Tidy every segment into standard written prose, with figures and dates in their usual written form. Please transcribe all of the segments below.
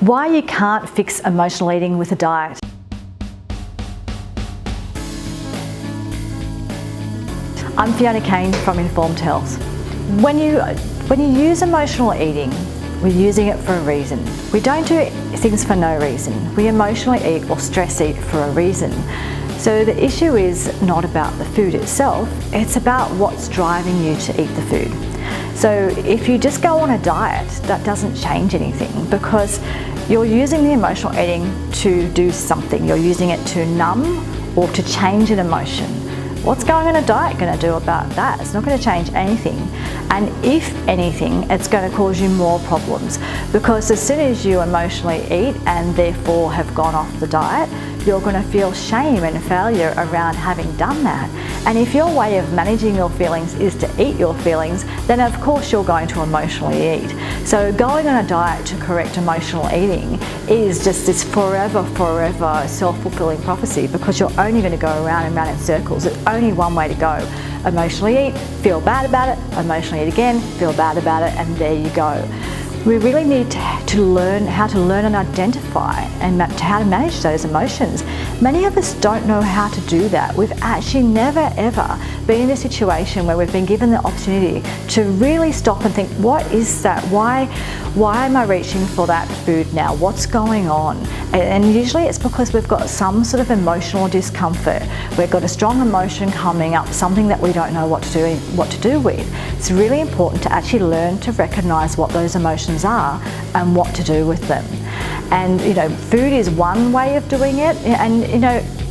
Why you can't fix emotional eating with a diet. I'm Fiona Kane from Informed Health. When you use emotional eating, we're using it for a reason. We don't do things for no reason. We emotionally eat or stress eat for a reason. So the issue is not about the food itself, it's about what's driving you to eat the food. So if you just go on a diet, that doesn't change anything because you're using the emotional eating to do something. You're using it to numb or to change an emotion. What's going on a diet going to do about that? It's not going to change anything. And if anything, it's going to cause you more problems because as soon as you emotionally eat and therefore have gone off the diet, you're going to feel shame and failure around having done that. And if your way of managing your feelings is to eat your feelings, then of course you're going to emotionally eat. So going on a diet to correct emotional eating is just this forever self-fulfilling prophecy because you're only going to go around and around in circles. There's only one way to go. Emotionally eat, feel bad about it, emotionally eat again, feel bad about it, and there you go. We really need to learn how to learn and identify and how to manage those emotions. Many of us don't know how to do that. We've actually never ever been in a situation where we've been given the opportunity to really stop and think, what is that? Why am I reaching for that food now? What's going on? And usually it's because we've got some sort of emotional discomfort. We've got a strong emotion coming up, something that we don't know what to do with. It's really important to actually learn to recognize what those emotions are and what to do with them. And food is one way of doing it, and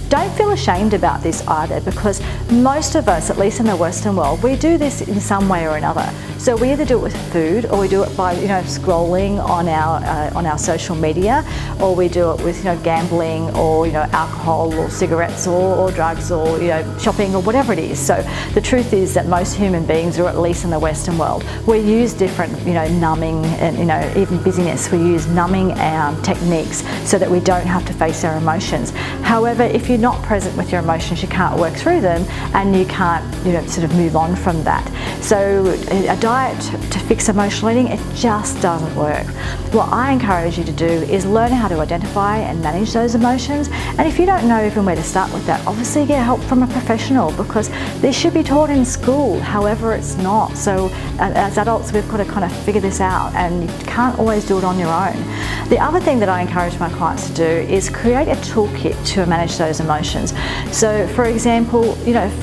don't feel ashamed about this either because most of us, at least in the Western world, we do this in some way or another. So we either do it with food or we do it by scrolling on our social media, or we do it with gambling or alcohol or cigarettes or drugs or shopping or whatever it is. So the truth is that most human beings, or at least in the Western world, we use different numbing and even busyness. We use numbing techniques so that we don't have to face our emotions. However, if you're not present with your emotions, you can't work through them and you can't sort of move on from that. So a diet to fix emotional eating, it just doesn't work. What I encourage you to do is learn how to identify and manage those emotions, and if you don't know even where to start with that, obviously get help from a professional because this should be taught in school. However, it's not. So as adults, we've got to kind of figure this out, and you can't always do it on your own. The other thing that I encourage my clients to do is create a toolkit to manage those emotions. So for example,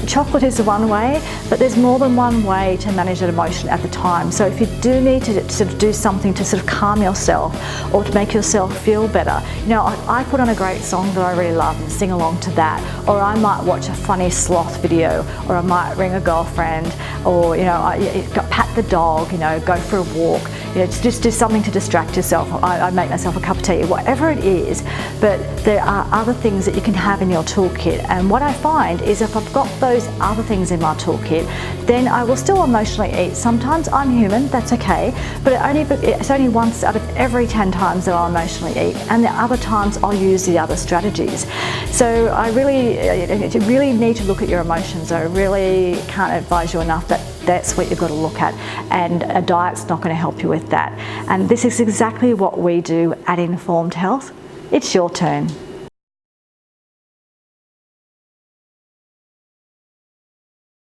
chocolate is one way, but there's more than one way to manage that emotion at the time. So if you do need to sort of do something to sort of calm yourself or to make yourself feel better, I put on a great song that I really love and sing along to that, or I might watch a funny sloth video, or I might ring a girlfriend, or pat the dog, go for a walk, just do something to distract yourself. I make myself a cup of tea, whatever it is, but there are other things that you can have in your toolkit. And what I find is if I've got those other things in my toolkit, then I will still emotionally eat. Sometimes I'm human, that's okay, but it's only once out of every 10 times that I'll emotionally eat, and the other times I'll use the other strategies. So you really need to look at your emotions. I really can't advise you enough that that's what you've got to look at, and a diet's not going to help you with that. And this is exactly what we do at Informed Health. It's your turn.